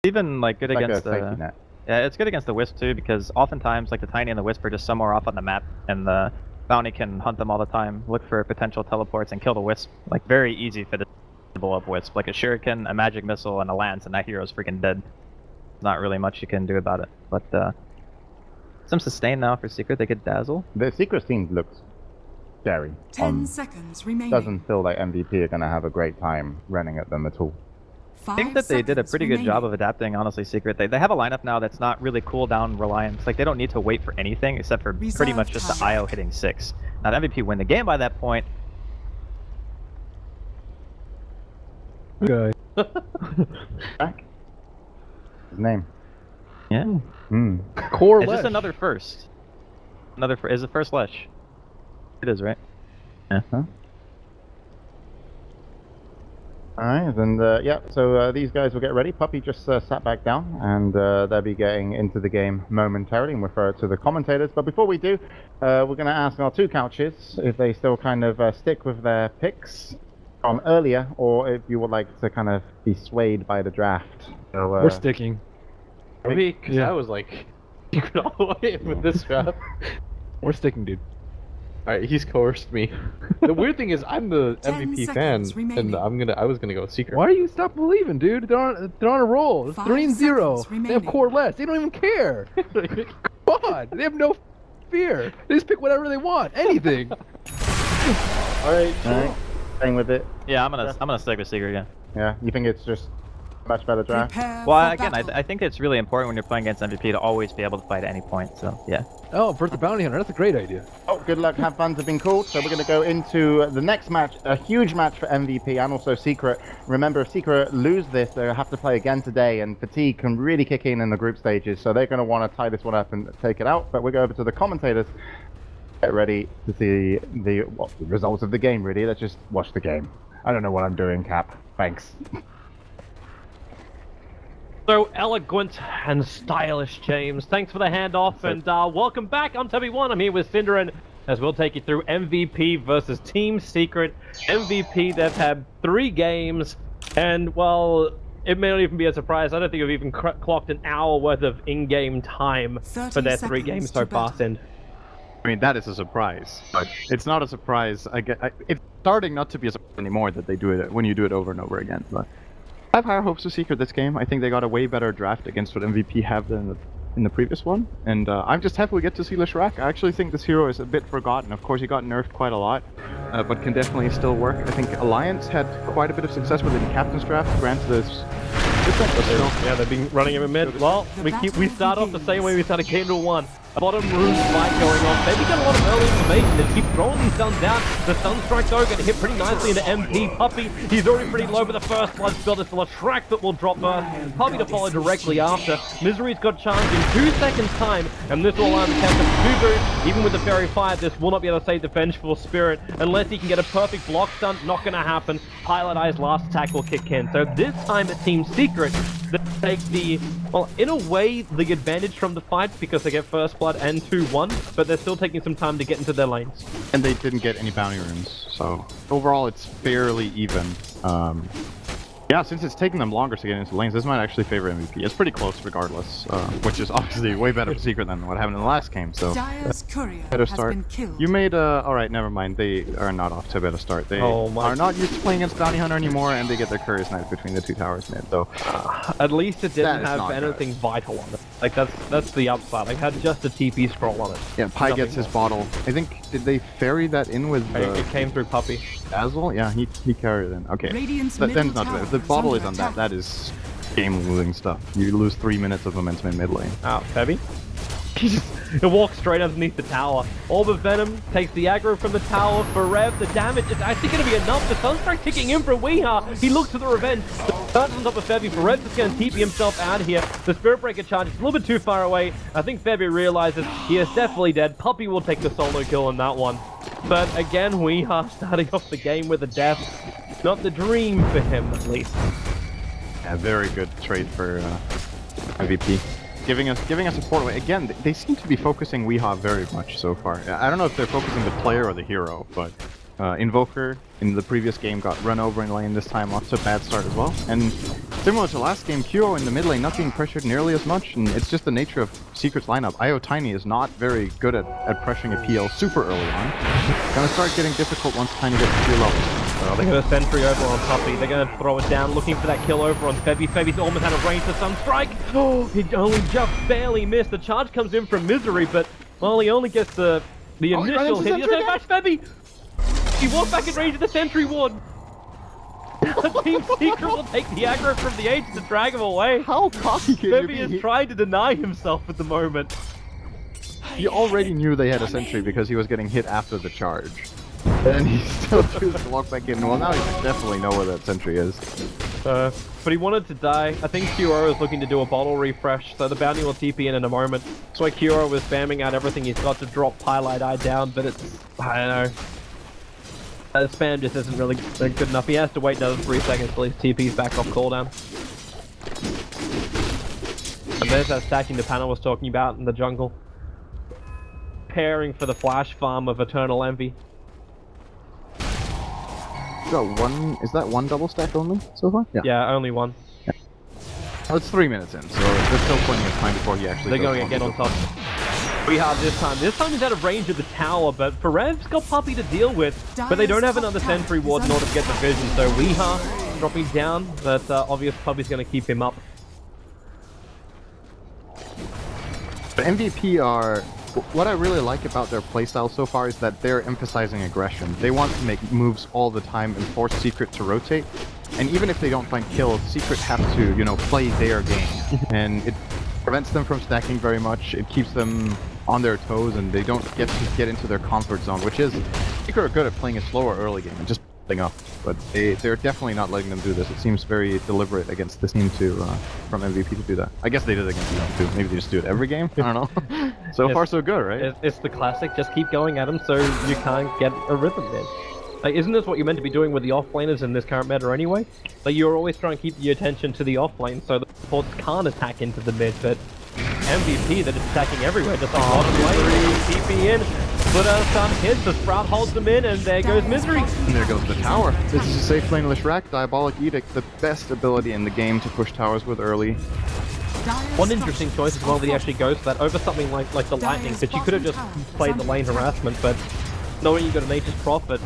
Even like good like against a safety the net. yeah, it's good against the Wisp too, because oftentimes like the Tiny and the Wisp are just somewhere off on the map, and the Bounty can hunt them all the time, look for potential teleports, and kill the Wisp. Like very easy for the to blow up Wisp. Like a Shuriken, a Magic Missile, and a Lance, and that hero's freaking dead. There's not really much you can do about it. But some sustain now for Secret. They get Dazzle. The Secret team looks scary. 10 seconds remaining. Doesn't feel like MVP are going to have a great time running at them at all. I think that they did a pretty good job of adapting, honestly, Secret. They have a lineup now that's not really cooldown reliant. Like, they don't need to wait for anything except for pretty much just the IO hitting 6. Now, the MVP win the game by that point. Okay. Back. His name. Yeah. Core It's Lesh. just another first. Is it first Lesh? It is, right? Yeah. Huh? Alright, and yeah, so these guys will get ready. Puppy just sat back down, and they'll be getting into the game momentarily and refer to the commentators. But before we do, we're going to ask our two couches if they still kind of stick with their picks from earlier, or if you would like to kind of be swayed by the draft. So, We're sticking. Because Yeah. I was like, you could all the way in with this draft. We're sticking, dude. Alright, he's coerced me. The weird thing is, I'm the 10 MVP fan, seconds remaining. and I was gonna go Secret. Why do you stop believing, dude? They're on a roll. It's 5 3-0. seconds They have remaining. core less. They don't even care. Come on. They have no fear. They just pick whatever they want. Anything. Alright, Alright, staying with it. Yeah, I'm gonna stick with Secret again. Yeah, you think it's just a much better draft? Prepare Well, for again, battle. I think it's really important when you're playing against MVP to always be able to fight at any point. So yeah. Oh, first the bounty hunter. That's a great idea. Oh, good luck, have fun have been called. So we're going to go into the next match, a huge match for MVP and also Secret. Remember, if Secret lose this, they'll have to play again today, and fatigue can really kick in the group stages. So they're going to want to tie this one up and take it out. But we'll go over to the commentators. Get ready to see the results of the game, really. Let's just watch the game. I don't know what I'm doing, Cap. Thanks. So eloquent and stylish, James. Thanks for the handoff, and welcome back. I'm Toby1. I'm here with Cinderin, as we'll take you through MVP versus Team Secret. MVP, they've had 3 games, and, well, it may not even be a surprise. I don't think we've even clocked an hour worth of in-game time for their 3 games so far, Sind. I mean, that is a surprise, but it's not a surprise. It's starting not to be a surprise anymore that they do it when you do it over and over again. But I have higher hopes for Secret this game. I think they got a way better draft against what MVP have than in the previous one, and I'm just happy we get to see Leshrac. I actually think this hero is a bit forgotten. Of course, he got nerfed quite a lot, but can definitely still work. I think Alliance had quite a bit of success with it in Captain's Draft. Granted, it's different, but still. Yeah, they've been running him in mid. Well, we start off the same way we started Kingdom 1. A bottom room fight going on. Maybe get a lot of early information. They keep throwing these stuns down. The stun strike though going to hit pretty nicely into MP. Puppy, he's already pretty low, but the first blood spell is Leshrac that will drop first. Puppy to follow directly after. Misery's got charged in 2 seconds time, and this will allow him to catch up to Fugu. Even with the Fairy Fire, this will not be able to save the Vengeful Spirit unless he can get a perfect block stun. Not going to happen. Pilot Eye's last attack will kick in. So this time at Team Secret, they take the, well, in a way, the advantage from the fight because they get first blood and 2-1, but they're still taking some time to get into their lanes. And they didn't get any bounty rooms, so overall it's fairly even. Yeah, since it's taking them longer to get into lanes, this might actually favor MVP. It's pretty close regardless, which is obviously way better for Secret than what happened in the last game, so Dire's courier better has start. been killed. You made alright, never mind. They are not off to a better start. They are not used to playing against Bounty Hunter anymore, and they get their Courier Snipe between the 2 towers mid, so... At least it didn't That is have not anything vital on it. Like, that's the upside. It had just a TP scroll on it. Yeah, Pi Nothing gets his more. bottle. I think, did they ferry that in with It came through Puppy. Dazzle? Yeah, he carried it in. Okay. Radiant's That, then middle it's not bad. If tower the bottle is is on under that, attack. that is game-losing stuff. You lose 3 minutes of momentum in mid lane. Oh, Febby? It walks straight underneath the tower. Orb of Venom takes the aggro from the tower for Rev. The damage is actually going to be enough. The Sunstrike kicking in from Weeha. He looks for the revenge. Starts on top of Febby. For Rev is going to TP himself out here. The Spirit Breaker charge is a little bit too far away. I think Febby realizes he is definitely dead. Puppy will take the solo kill on that one. But again, Weeha starting off the game with a death. Not the dream for him, at least. Yeah, very good trade for MVP. Giving us a portal. Again, they seem to be focusing Weeha very much so far. I don't know if they're focusing the player or the hero, but Invoker in the previous game got run over in lane this time off to a bad start as well. And Similar to last game, Kyo in the mid lane not being pressured nearly as much, and it's just the nature of Secret's lineup. IO Tiny is not very good at pressuring a PL super early on. Gonna start getting difficult once Tiny gets to 2 levels. Well, they're going to sentry over on Puppy. They're going to throw it down, looking for that kill over on Febby. Febby's almost out of range for some strike. Oh, he only just barely missed. The charge comes in from Misery, but well, he only gets the initial hit. He doesn't match Febby. He walked back in range of the sentry ward. Team Secret will take the aggro from the Aegis to drag him away. How cocky can you Febby be? is trying to deny himself at the moment. He already knew they had a sentry because he was getting hit after the charge. And he still chooses to walk back in. Well, now he definitely know where that sentry is. But he wanted to die. I think Kuro is looking to do a bottle refresh, so the bounty will TP in a moment. That's why Kuro was spamming out everything he's got to drop Pilot Eye down, but it's, I don't know. The spam just isn't really good enough. He has to wait another 3 seconds till his TP's back off cooldown. And there's that stacking the panel was talking about in the jungle. Preparing for the flash farm of Eternal Envy. Is that one double stack only so far? Yeah, only one. Oh, it's 3 minutes in, so there's still plenty of time before he actually They're goes going on again to on the- top. We have this time. This time he's out of range of the tower, but Ferev's got Puppy to deal with. But they don't have another sentry ward in order to get the vision, so Weeha dropping down, but obvious Puppy's going to keep him up. But MVP are... What I really like about their playstyle so far is that they're emphasizing aggression. They want to make moves all the time and force Secret to rotate. And even if they don't find kills, Secret have to, you know, play their game. And it prevents them from stacking very much. It keeps them on their toes, and they don't get to get into their comfort zone, which is... Secret are good at playing a slower early game and just building up. But they're definitely not letting them do this. It seems very deliberate against this team to, from MVP to do that. I guess they did it against them too. Maybe they just do it every game? I don't know. So far so good, right? It's the classic, just keep going at him so you can't get a rhythm there. Like, isn't this what you're meant to be doing with the off-laners in this current meta anyway? Like, you're always trying to keep your attention to the off-lane so the supports can't attack into the mid, but MVP, they're just attacking everywhere, just on bottom lane, TP in, Splitter stun hits, the Sprout holds them in, and there goes Misery. And there goes the tower. This is a safe laneless rack, Diabolic Edict, the best ability in the game to push towers with early. One interesting choice as well that he actually goes for that over something like the Lightning, but you could have just played the lane harassment, but knowing you got an Aegis Prophet,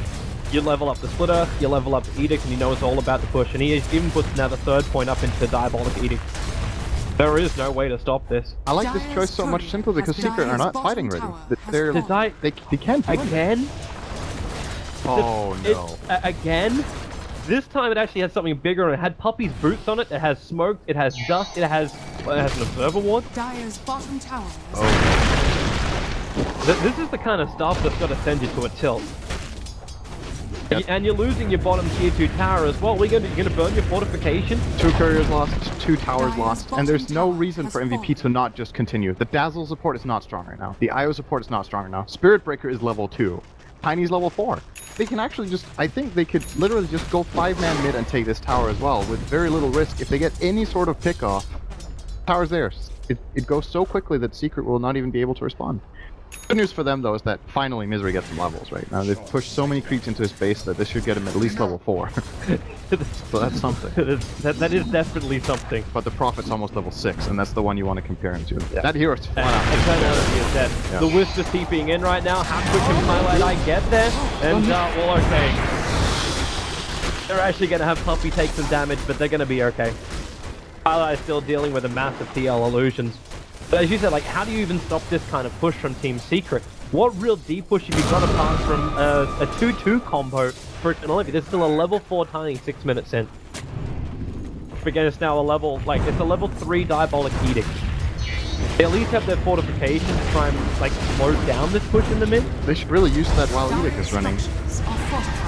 you level up the Splitter, you level up the Edict, and you know it's all about the push, and he even puts now the 3rd point up into Diabolic Edict. There is no way to stop this. I like this choice so much simply because Secret are not fighting ready. They can't do Again? Oh no. Again? This time it actually has something bigger, and it had Puppy's boots on it, it has smoke, it has dust, it has an observer ward. Dire's bottom tower is Oh. This is the kind of stuff that's got to send you to a tilt. Yep. And you're losing your bottom tier 2 tower as well. You're gonna burn your fortification? 2 couriers lost, 2 towers lost, and there's no reason for MVP to not just continue. The Dazzle support is not strong right now. The IO support is not strong right now. Spirit Breaker is level 2. Tiny's level 4. They can actually just, I think they could literally just go 5-man mid and take this tower as well with very little risk. If they get any sort of pick off, tower's theirs. It goes so quickly that Secret will not even be able to respond. Good news for them though is that finally Misery gets some levels right now. They've pushed so many creeps into his base that this should get him at least level 4. So that's something. that is definitely something. But the Prophet's almost level 6, and that's the one you want to compare him to. Yeah. That hero's flat out. Eternity is dead. Yeah. The Wisp is TPing in right now. How quick can Twilight Eye get there? And, well, okay. They're actually going to have Puppy take some damage, but they're going to be okay. Twilight is still dealing with a massive TL illusions. But as you said, like, how do you even stop this kind of push from Team Secret? What real deep push have you got apart from a 2-2 combo for Eternal Envy? There's still a level 4 Tiny 6 minutes in. Again, it's now a level, like, it's a level 3 Diabolic Edict. They at least have their fortification to try and, like, slow down this push in the mid. They should really use that while Edict is running.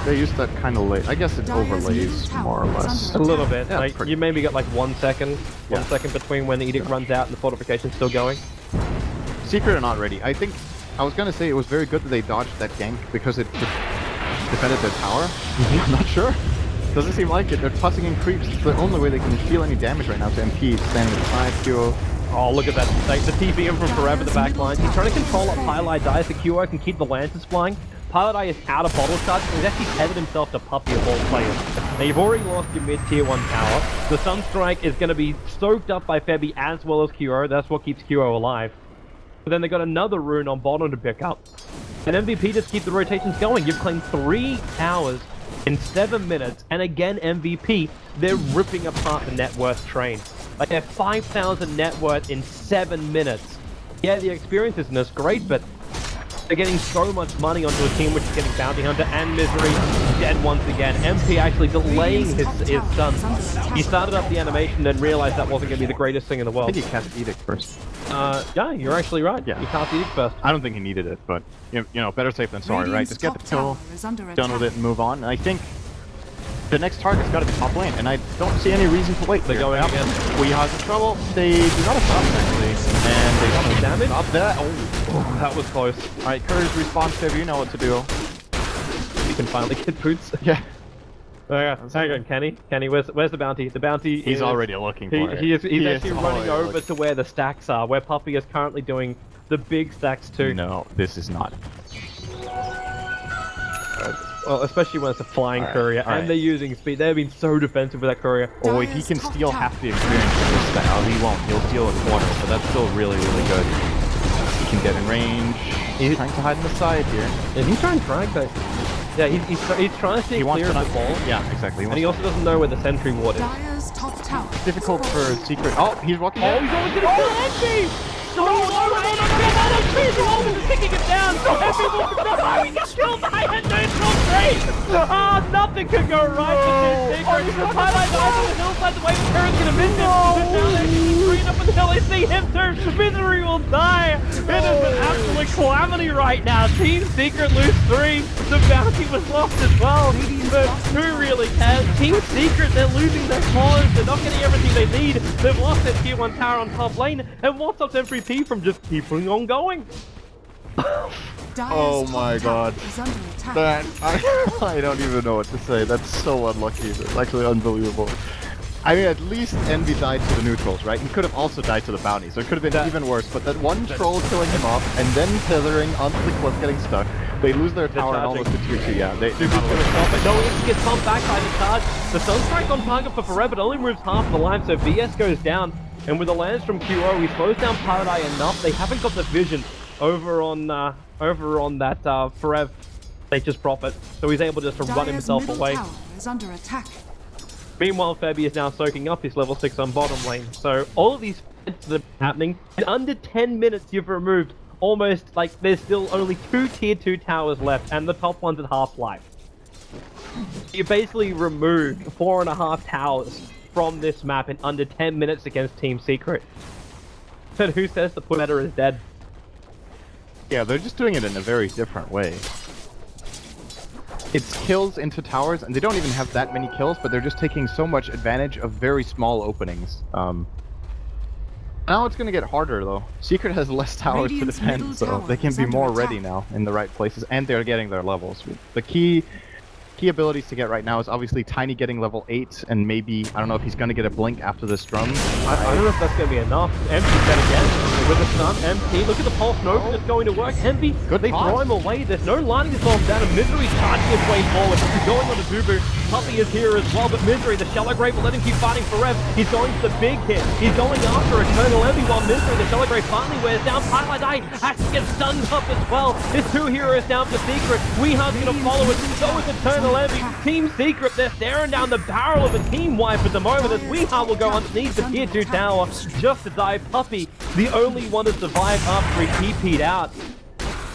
They use that kind of late. I guess it overlays more or less. A little bit. Yeah, like, you maybe got like 1 second, one second between when the Edict runs out and the fortification's still going. Secret are not ready. I think, I was gonna say it was very good that they dodged that gank because it defended their tower. I'm not sure. Doesn't seem like it. They're tossing in creeps. It's the only way they can deal any damage right now to MP, standing beside Kyo. Oh, look at that. Like, the TP in from Forever, the back line. He's trying to control up Pilot Eye so Kyo can keep the lances flying. Pilot Eye is out of bottle charge, and he's actually tethered himself to Puppy of all players. And Now you've already lost your mid tier 1 tower. The Sunstrike is going to be soaked up by Febby as well as Kuro. That's what keeps Kuro alive. But then they got another rune on bottom to pick up. And MVP just keep the rotations going. You've claimed 3 towers in 7 minutes. And again, MVP, they're ripping apart the net worth train. Like they're 5,000 net worth in 7 minutes. Yeah, the experience isn't as great, but they're getting so much money onto a team which is getting Bounty Hunter and Misery dead once again. MP actually delaying his stun. He started up the animation and realized that wasn't going to be the greatest thing in the I world. think he cast Edict first. Yeah, you're actually right. Yeah. He cast Edict first. I don't think he needed it, but you know, better safe than sorry, right? Just get the kill, done with it, and move on. And I think the next target's got to be top lane, and I don't see any reason to wait. They're going again. Weeha's in trouble. They do not have top actually, and they Double damage? Up that. Oh, that was close. All right, Courage response, Fib. You know what to do. You can finally get boots. Yeah. Hang on, Kenny. Kenny, where's the bounty? The bounty He's is... already looking for it. He's actually running over looking. to where the stacks are, where Puppy is currently doing the big stacks too. No, this is not. Well, especially when it's a flying courier, and they're using speed. They've been so defensive with that courier. Oh, if he can steal half the experience from this style, he won't. He'll steal a quarter, but that's still really, really good. He can get in range. He's trying to hide in the side here. Is he trying to drag that? Yeah, he's trying to stay clear of the ball. Yeah, exactly. And he also doesn't know where the sentry ward is. Dire's top tower. Difficult for Secret. Oh, he's walking. Oh, he's always gonna kill Envy! No, he's kicking it down! Envy, he just killed! I had no trade! Ah, nothing could go right for Team Secret. Highlight eyes on the hillside, the way the turret's gonna miss him. Down there, he's green up until they see him turn. Misery will die! It is an absolute calamity right now. Team Secret lose 3. The bounty was lost as well. But who really cares? Team Secret, they're losing their cause. They're not getting everything they need. They've lost their tier 1 tower on top lane. And what stops MVP from just keeping on going? Oh my God. That I don't even know what to say. That's so unlucky. It's actually unbelievable. I mean, at least Envy died to the neutrals, right? He could have also died to the bounty, so it could have been even worse. But that one troll killing him off, and then tethering onto the cliff, getting stuck. They lose their tower and almost to tier 2. Yeah, they're not gonna stop it. No, he gets pumped back by the charge. The Sunstrike on target for forever, but only moves half the line, so VS goes down. And with the lands from QO, he slows down Paradise enough. They haven't got the vision over on that Forev. They just profit, so he's able just to run himself away. Tower is under attack. Meanwhile, Febby is now soaking up his level 6 on bottom lane. So all of these fights that are happening, in under 10 minutes you've removed almost, like, there's still only 2 tier 2 towers left, and the top one's at half life. You basically removed 4.5 towers from this map in under 10 minutes against Team Secret. And who says the put meta is dead? Yeah, they're just doing it in a very different way. It's kills into towers, and they don't even have that many kills, but they're just taking so much advantage of very small openings. Now it's gonna get harder though. Secret has less towers to Radiant's defend, middle so tower they can is be under more attack. ready now in the right places, and they're getting their levels. The key abilities to get right now is obviously Tiny getting level 8, and maybe, I don't know if he's gonna get a blink after this drum. I don't know if that's going to be enough. Empty's dead again. With the stun, Empty, look at the pulse nova that's going to work. Empty, Good they pause. throw him away. There's no lining this bomb down, and Misery's charging his way forward. He's going on to Zubu. Puppy is here as well, but Misery, the Shallow Grave will let him keep fighting forever. He's going for the big hit. He's going after Eternal Envy while Misery, the Shallow Grave finally wears down. Pipeline Eye has to get stunned up as well. There's 2 heroes down for Secret. Weehar's going to follow it. So is Eternal Envy. Team Secret, they're staring down the barrel of a team wipe at the moment as Weehar will go underneath the tier 2 tower just to die. Puppy, the only one to survive after he TP'd out.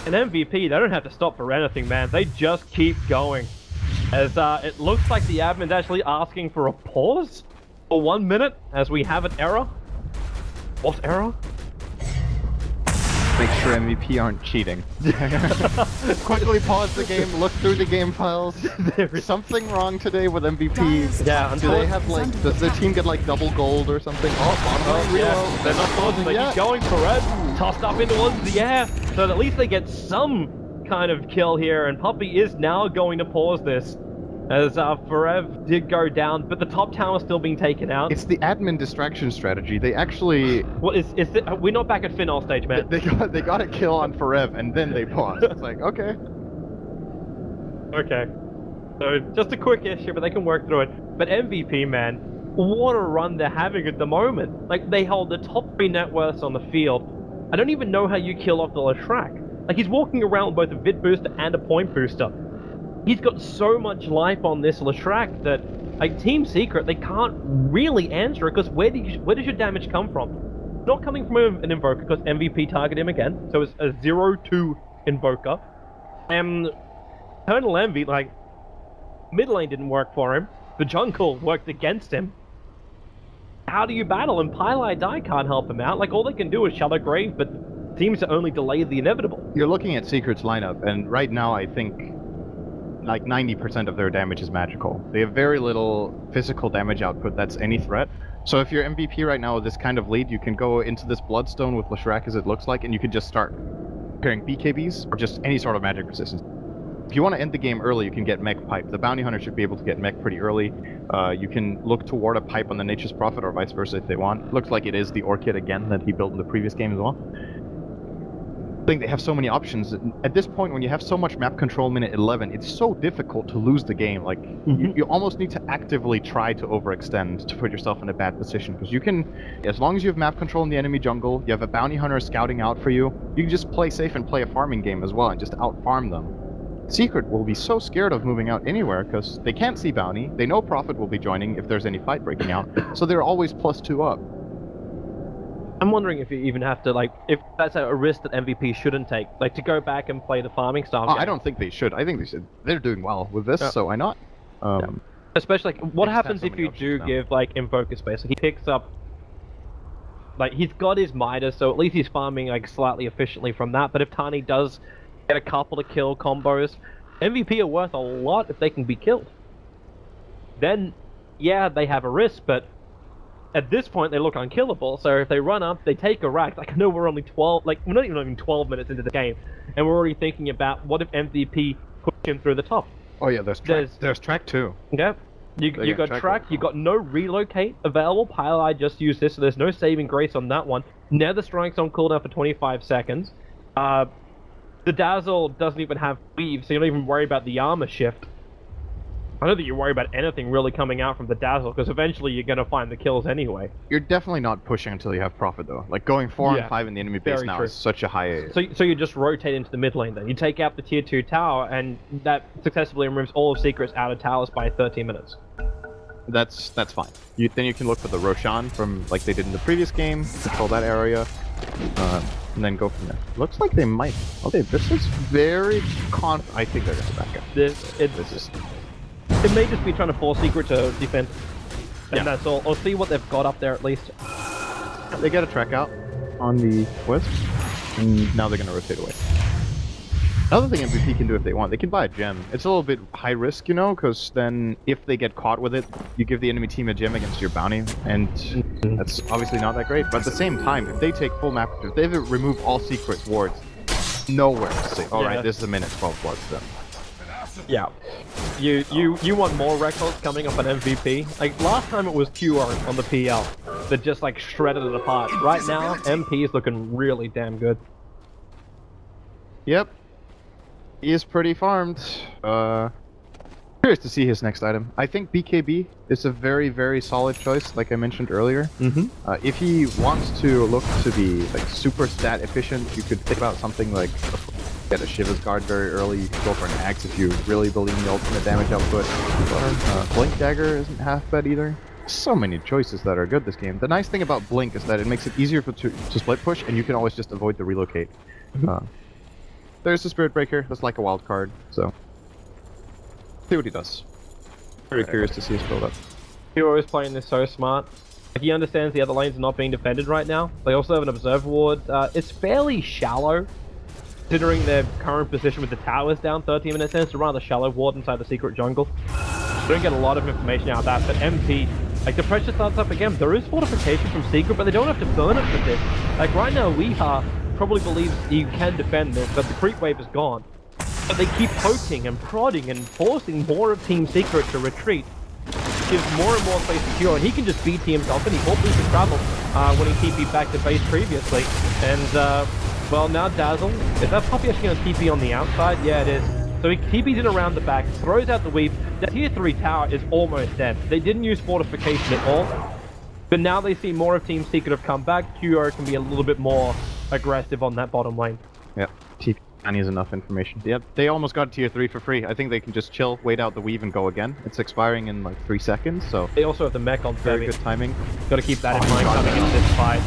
And MVP, they don't have to stop for anything, man. They just keep going. As it looks like the admin's actually asking for a pause for 1 minute as we have an error. What error? Make sure MVP aren't cheating. Quickly pause the game, look through the game files. There's something wrong today with MVP. Yeah, Do they have like, does their team get like double gold or something? Oh, bottom lane reload. They're not pausing, they keep going for it. Tossed up into the air, so that at least they get some kind of kill here, and Puppy is now going to pause this. As Forev did go down, but the top tower is still being taken out. It's the admin distraction strategy. They actually... What is it? We're not back at Finale stage, man. They got a kill on Forev, and then they paused. It's like, okay. Okay. So just a quick issue, but they can work through it. But MVP, man, what a run they're having at the moment. Like, they hold the top 3 net worths on the field. I don't even know how you kill off the Leshrac. Like, he's walking around with both a vid booster and a point booster. He's got so much life on this Leshrac that, like, Team Secret, they can't really answer it, because where does your damage come from? Not coming from an Invoker, because MVP target him again, so it's a 0-2 Invoker. And Eternal Envy, like, mid lane didn't work for him. The jungle worked against him. How do you battle? And Pylai Dai can't help him out. Like, all they can do is Shallow Grave, but seems to only delay the inevitable. You're looking at Secret's lineup, and right now I think like 90% of their damage is magical. They have very little physical damage output that's any threat. So if you're MVP right now with this kind of lead, you can go into this Bloodstone with Leshrac as it looks like, and you can just start pairing BKBs or just any sort of magic resistance. If you want to end the game early, you can get Mech Pipe. The Bounty Hunter should be able to get Mech pretty early. You can look toward a Pipe on the Nature's Prophet or vice versa if they want. Looks like it is the Orchid again that he built in the previous game as well. I think they have so many options. At this point, when you have so much map control minute 11, it's so difficult to lose the game. Like, you almost need to actively try to overextend to put yourself in a bad position. Because you can, as long as you have map control in the enemy jungle, you have a Bounty Hunter scouting out for you, you can just play safe and play a farming game as well and just out-farm them. Secret will be so scared of moving out anywhere because they can't see Bounty, they know Prophet will be joining if there's any fight breaking out, so they're always +2 up. I'm wondering if you even have to, like, if that's a risk that MVP shouldn't take, like, to go back and play the farming style game. I don't think they should. I think they should. They're doing well with this, so why not? Especially, like, what happens so if many you options do now. give, like, Invoker space? Like, he picks up, like, he's got his Midas, so at least he's farming, like, slightly efficiently from that, but if Tani does get a couple of kill combos, MVP are worth a lot if they can be killed. Then, yeah, they have a risk, but at this point they look unkillable, so if they run up, they take a rack. Like, I know we're only 12, like, we're not even 12 minutes into the game, and we're already thinking about what if MVP push him through the top. Oh yeah, there's track too. Yep. You got track, you got no relocate available. Pylai just used this, so there's no saving grace on that one. Nether Strike's on cooldown for 25 seconds. The Dazzle doesn't even have weave, so you don't even worry about the armor shift. I don't think you worry about anything really coming out from the Dazzle, because eventually you're going to find the kills anyway. You're definitely not pushing until you have Prophet though. Like, going 4 and 5 in the enemy base very now true. is such a high... So you just rotate into the mid lane then. You take out the tier 2 tower, and that successfully removes all of Secret's outer towers by 13 minutes. That's fine. Then you can look for the Roshan from, like they did in the previous game, control that area, and then go from there. Looks like they might... Okay, this is very I think they're going to back up. It may just be trying to force Secret to defend. And that's all. Or see what they've got up there at least. They get a track out on the Wisp, and now they're going to rotate away. Another thing MVP can do if they want, they can buy a gem. It's a little bit high risk, you know, because then if they get caught with it, you give the enemy team a gem against your bounty, and that's obviously not that great. But at the same time, if they take full map, if they remove all Secret wards, nowhere to say, alright, this is a minute 12 bloods then. Yeah. You want more records coming up on MVP? Like, last time it was QR on the PL that just, like, shredded it apart. Right now, MP is looking really damn good. Yep. He is pretty farmed. Curious to see his next item. I think BKB is a very, very solid choice, like I mentioned earlier. If he wants to look to be, like, super stat efficient, you could think about something like get a Shiva's Guard very early. You could go for an Axe if you really believe in the ultimate damage output. Blink Dagger isn't half bad either. So many choices that are good this game. The nice thing about Blink is that it makes it easier to split push, and you can always just avoid the relocate. There's the Spirit Breaker. That's like a wild card. So, see what he does. Very curious to see his build up. Hero is playing this so smart. Like, he understands the other lanes are not being defended right now. They also have an Observer Ward. It's fairly shallow, considering their current position with the towers down 13 minutes in. It's a rather shallow ward inside the secret jungle. Don't get a lot of information out of that, but MP, like, the pressure starts up again. There is fortification from Secret, but they don't have to burn it for this. Like, right now, Weeha probably believes you can defend this, but the creep wave is gone. But they keep poking and prodding and forcing more of Team Secret to retreat. Gives more and more space to Hero, and he can just BT himself, and he bought boost of travel when he TP'd back to base previously. And, well, now Dazzle, is that Puppy actually going to TP on the outside? Yeah, it is. So he TP's in around the back, throws out the weave. The tier 3 tower is almost dead. They didn't use fortification at all. But now they see more of Team Secret have come back. QO can be a little bit more aggressive on that bottom lane. Yep. TP is enough information. Yep. They almost got tier 3 for free. I think they can just chill, wait out the weave, and go again. It's expiring in like 3 seconds, so They also have the mech on very Femi. good timing. Got to keep that in mind coming into this fight.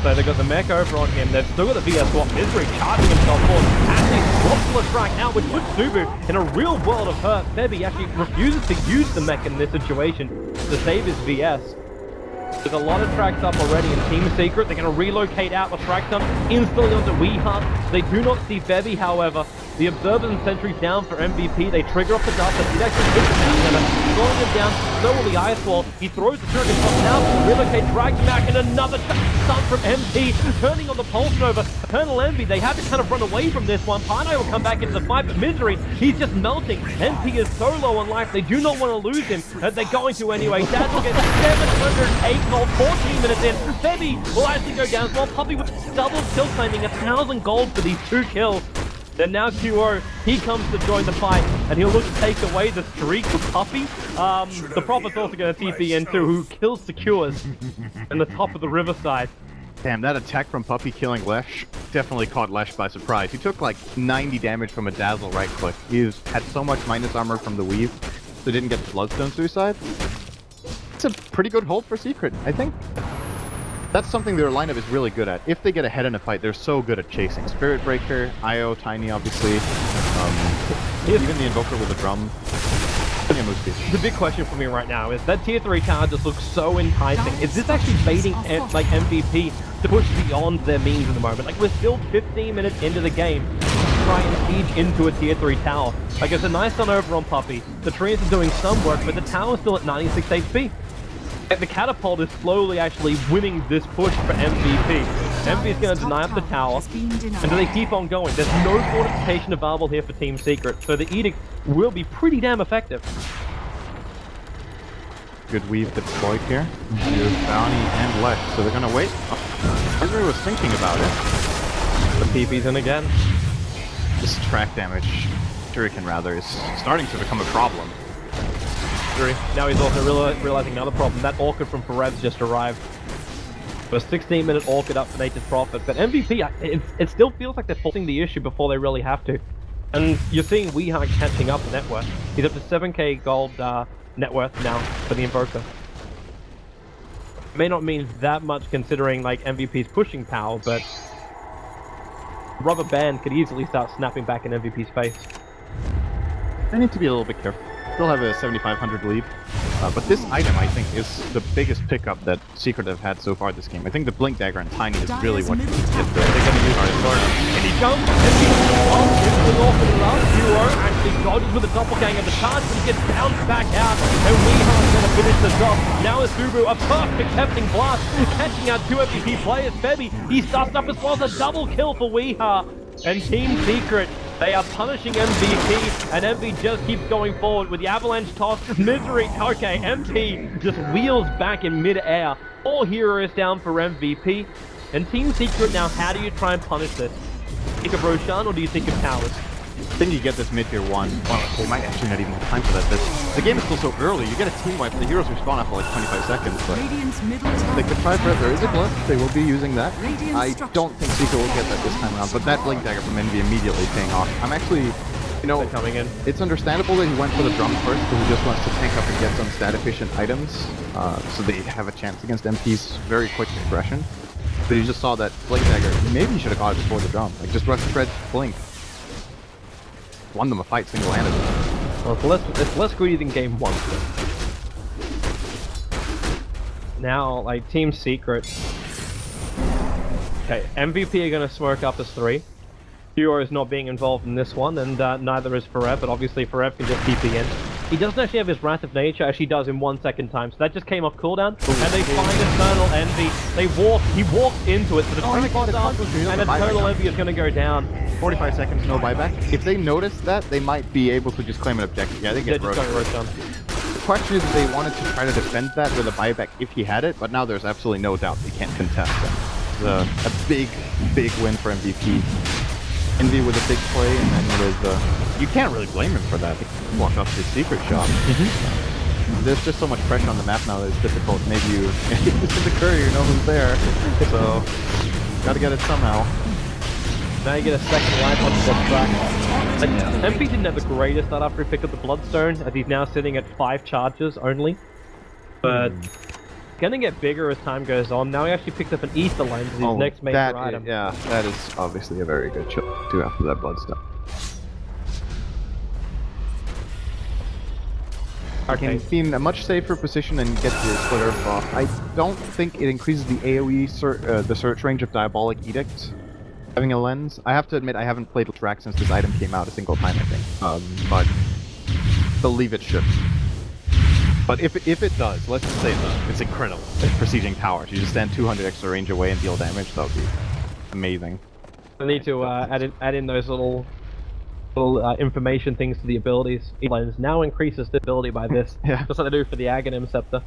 So they've got the mech over on him. They've still got the VS swap. Misery charging himself forward. Actually swaps the track now, which puts Subu in a real world of hurt. Febby actually refuses to use the mech in this situation to save his VS. There's a lot of tracks up already in Team Secret. They're going to relocate out the track dump instantly onto Weeha. They do not see Febby, however. The Observers and Sentries down for MVP. They trigger off the dust. They did actually hit the center, slowing him down. So will the Ice Wall. He throws the Shuriken top now. Relocate, drags him back, and another stun from MP. Turning on the Pulse Nova. Eternal Envy, they have to kind of run away from this one. Parno will come back into the fight, but Misery, he's just melting. MP is so low on life. They do not want to lose him, and they're going to anyway. Dazzle gets 708 gold, 14 minutes in. Febby will actually go down as well. Puppy with double kill claiming 1,000 gold for these 2 kills. Then now QO, he comes to join the fight, and he'll look to take away the streak of Puppy. The Prophet's also going to TP in too, who kills Secures in the top of the riverside. Damn, that attack from Puppy killing Lesh definitely caught Lesh by surprise. He took like 90 damage from a Dazzle right click. He had so much minus armor from the weave, so didn't get the Bloodstone Suicide. It's a pretty good hold for Secret, I think. That's something their lineup is really good at. If they get ahead in a fight, they're so good at chasing. Spirit Breaker, IO, Tiny, obviously. Even the Invoker with a drum. The big question for me right now is that tier 3 tower just looks so enticing. Is this actually baiting like MVP to push beyond their means at the moment? Like, we're still 15 minutes into the game to try and siege into a tier 3 tower. Like, it's a nice stun over on Puppy. The trees are doing some work, but the tower's still at 96 HP. The catapult is slowly actually winning this push for MVP. MVP is going to deny up the tower, and do they keep on going? There's no fortification available here for Team Secret, so the Edict will be pretty damn effective. Good weave deployed here. Here's Bounty and Lesh, so they're going to wait. Misery was thinking about it. The TP's in again. This track damage, Shuriken rather, is starting to become a problem. Now he's also realizing another problem. That Orchid from Perez just arrived. A 16-minute Orchid up for Nature's Prophet. But MVP, it still feels like they're forcing the issue before they really have to. And you're seeing Weeha catching up the net worth. He's up to 7k gold net worth now for the Invoker. May not mean that much considering like MVP's pushing power, but Rubber Band could easily start snapping back in MVP's face. They need to be a little bit careful. Still have a 7,500 lead, but this item I think is the biggest pickup that Secret have had so far this game. I think the Blink Dagger and Tiny is really what gets there. They're going to use it. And he jumps, and he is off in the last duo, actually dodges with a doppelganger of the charge, but he gets bounced back out, and Weeha's going to finish the job. Now is Subu, a perfect hefting blast, catching out 2 MVP players. Febby, he starts up as well as a double kill for Weeha. And Team Secret, they are punishing MVP, and MP just keeps going forward with the avalanche toss. Misery, okay, MP just wheels back in mid-air. 4 heroes down for MVP. And Team Secret now, how do you try and punish this? Think of Roshan, or do you think of Towers? I think you get this mid-tier 1. Well, they might actually not even have time for that. The game is still so early. You get a team wipe, the heroes respawn after like 25 seconds, but they could try for it. There is a glyph. They will be using that. I don't think Secret will get that this time around, but that Blink Dagger from Envy immediately paying off. I'm actually, you know, coming in. It's understandable that he went for the drum first because he just wants to tank up and get some stat-efficient items, so they have a chance against MP's very quick aggression. But he just saw that Blink Dagger. Maybe he should have got it before the drum. Like, just rush Fred's Blink. Won them a fight single-handedly. Well, it's less greedy than game 1. Now, like, Team Secret. Okay, MVP are going to smoke up as 3. Duo is not being involved in this one, and neither is Farev, but obviously Farev can just TP in. He doesn't actually have his Wrath of Nature, as he does in 1 second time, so that just came off cooldown, and they find Eternal Envy. He walked into it, so the and Eternal Envy is going to go down. 45 seconds, no buyback. If they notice that, they might be able to just claim an objective. Yeah, they get just going Roshan. The question is if they wanted to try to defend that with a buyback if he had it, but now there's absolutely no doubt they can't contest that. It's a big, big win for MVP. Envy with a big play, and then with you can't really blame him for that. He walked off his secret shot. There's just so much pressure on the map now that it's difficult. Maybe you in the courier, you know who's there, so gotta get it somehow. Now you get a second life on the track. MP didn't have the greatest start after he picked up the Bloodstone, as he's now sitting at 5 charges only. But gonna get bigger as time goes on. Now he actually picked up an Ether Lens as his next major item. Yeah, that is obviously a very good shot too after that Bloodstone. Okay. Can be in a much safer position and get your splitter off. I don't think it increases the AoE the search range of Diabolic Edict. Having a lens, I have to admit I haven't played track since this item came out a single time, I think. But believe it should. But if it does, let's just say it does, it's incredible. It's besieging towers. You just stand 200 extra range away and deal damage. That would be amazing. I need to add in those little information things to the abilities. Lens now increases the ability by this, Yeah. just like they do for the Aghanim Scepter.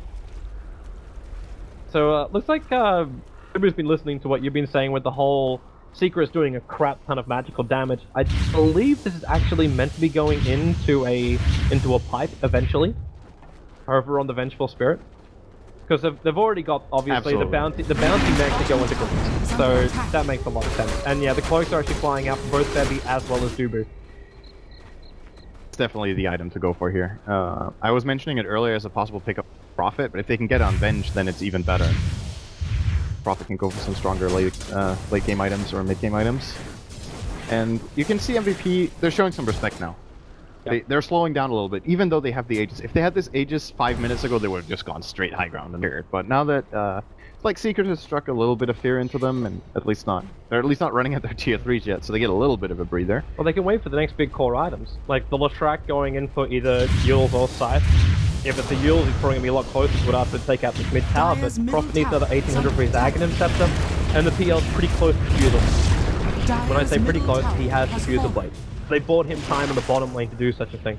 So looks like everybody's been listening to what you've been saying with the whole Secret's doing a crap ton of magical damage. I believe this is actually meant to be going into a pipe eventually, over on the Vengeful Spirit, because they've already got obviously the bounty mech to go into groups, so that makes a lot of sense. And yeah, the cloaks are actually flying out for both Bebby as well as Dubu. It's definitely the item to go for here. I was mentioning it earlier as a possible pickup Prophet, but if they can get on Venge, then it's even better. Prophet can go for some stronger late game items or mid game items. And you can see MVP, they're showing some respect now. Yep. They're slowing down a little bit, even though they have the Aegis. If they had this Aegis 5 minutes ago, they would have just gone straight high ground and feared. But now that it's like Secret has struck a little bit of fear into them, and they're at least not running at their tier 3s yet, so they get a little bit of a breather. Well, they can wait for the next big core items, like the Latrak going in for either Yules or Scythe. If it's a Yules, he's probably going to be a lot closer to it after to take out this mid tower, but Prophet needs another 1800 for his Aghanim Scepter, and the PL's pretty close to Fusel. When I say pretty close, he has the Fusel Blade. They bought him time in the bottom lane to do such a thing.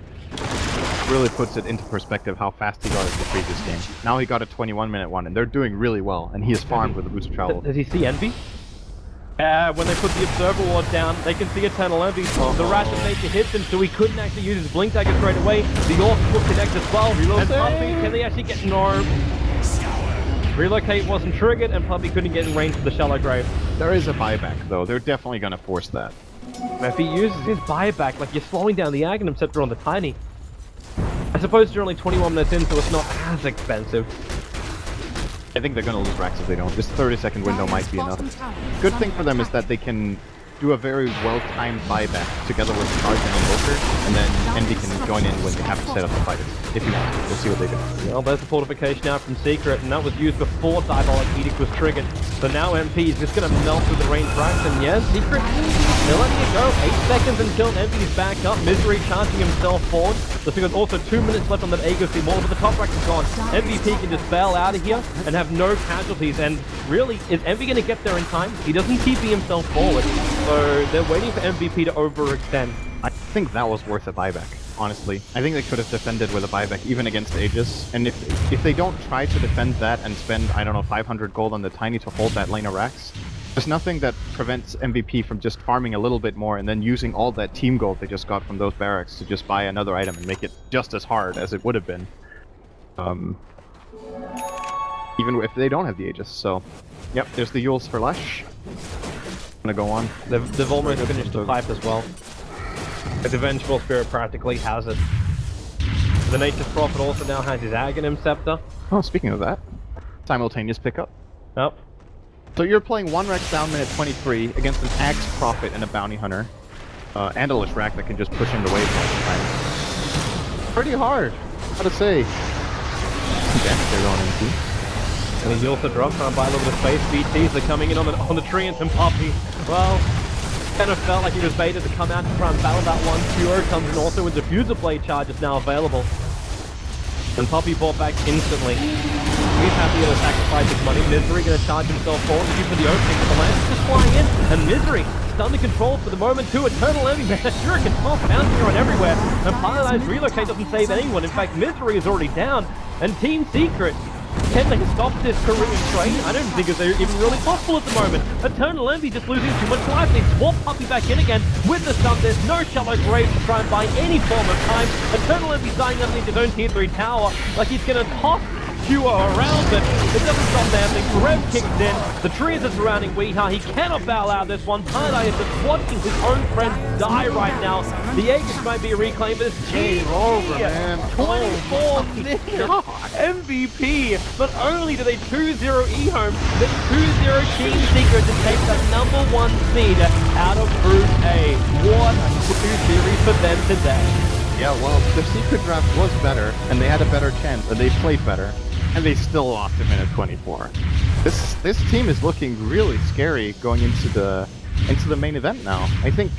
Really puts it into perspective how fast he got it the previous game. Now he got a 21-minute one, and they're doing really well, and he is farmed with a boost of travel. Does he see Envy? When they put the Observer Ward down, they can see Eternal Envy. The Rash of Nature hits him, so he couldn't actually use his Blink Dagger straight away. The Orc will connect as well. And Puppy, can they actually get... No. Relocate wasn't triggered, and Puppy couldn't get in range for the Shallow Grave. There is a buyback, though. They're definitely going to force that. If he uses his buyback, like, you're slowing down the Aghanim Scepter on the Tiny. I suppose you're only 21 minutes in, so it's not as expensive. I think they're going to lose racks if they don't. This 30-second window might be enough. Good thing for them is that they can do a very well-timed buyback together with Charge and Invoker, and then Envy can join in when they have to set up the fighters, if you want. We'll see what they do. Well, there's the fortification now from Secret, and that was used before Diabolic Edict was triggered. So now MP is just going to melt through the range racks, and yeah, Secret, they're letting it go. 8 seconds until Envy is back up. Misery charging himself forward. There's also 2 minutes left on that Aegis team. All of the top rack is gone. MVP can just bail out of here and have no casualties. And really, is Envy going to get there in time? He doesn't TP himself forward. So they're waiting for MVP to overextend. I think that was worth a buyback, honestly. I think they could have defended with a buyback, even against Aegis. And if they don't try to defend that and spend, I don't know, 500 gold on the Tiny to hold that lane of racks, there's nothing that prevents MVP from just farming a little bit more and then using all that team gold they just got from those barracks to just buy another item and make it just as hard as it would have been. Even if they don't have the Aegis, so... Yep, there's the Yules for Lesh. Gonna go on. They've almost finished the pipe as well. The Vengeful Spirit practically has it. The Nature's Prophet also now has his Aghanim Scepter. Oh, speaking of that, simultaneous pickup. Yep. So you're playing 1 Rex down minute 23 against an Axe Prophet and a Bounty Hunter. And a Lishrak that can just push him the wave all the time. Pretty hard, gotta say. Damage they're going into. And he's also dropped, trying to buy a little bit of space. BTs are coming in on the Treant and Poppy. Well, kind of felt like he was baited to come out to try and battle that one. Pure comes in also with Diffuser Blade charges now available. And Poppy bought back instantly. He's happy to sacrifice his money. Misery going to charge himself forward due for the opening, but the Lance is just flying in. And Misery under control for the moment too. Eternal Envy, man, Shuriken top bouncing around everywhere. And Paralyzed Relocate doesn't save anyone. In fact, Misery is already down. And Team Secret, can they stop this Korean train? I don't think it's even really possible at the moment. Eternal Envy just losing too much life. They swap Puppy back in again with the stun. There's no shallow grave to try and buy any form of time. Eternal Envy dying underneath his own tier 3 tower like he's gonna toss duo around, but it doesn't stop there. The Rev kicks in. The trees are surrounding Weeha. He cannot bail out this one. Tie-Dye is just watching his own friends die right now. The Aegis might be reclaimed, but it's game over, man. 24-0 MVP. Not only do they 2-0 eHome, they 2-0 Team Secret to take the #1 seed out of Group A. What a good series for them today. Yeah, well, the secret draft was better, and they had a better chance, and they played better, and they still lost in minute 24. This team is looking really scary going into the main event now. I think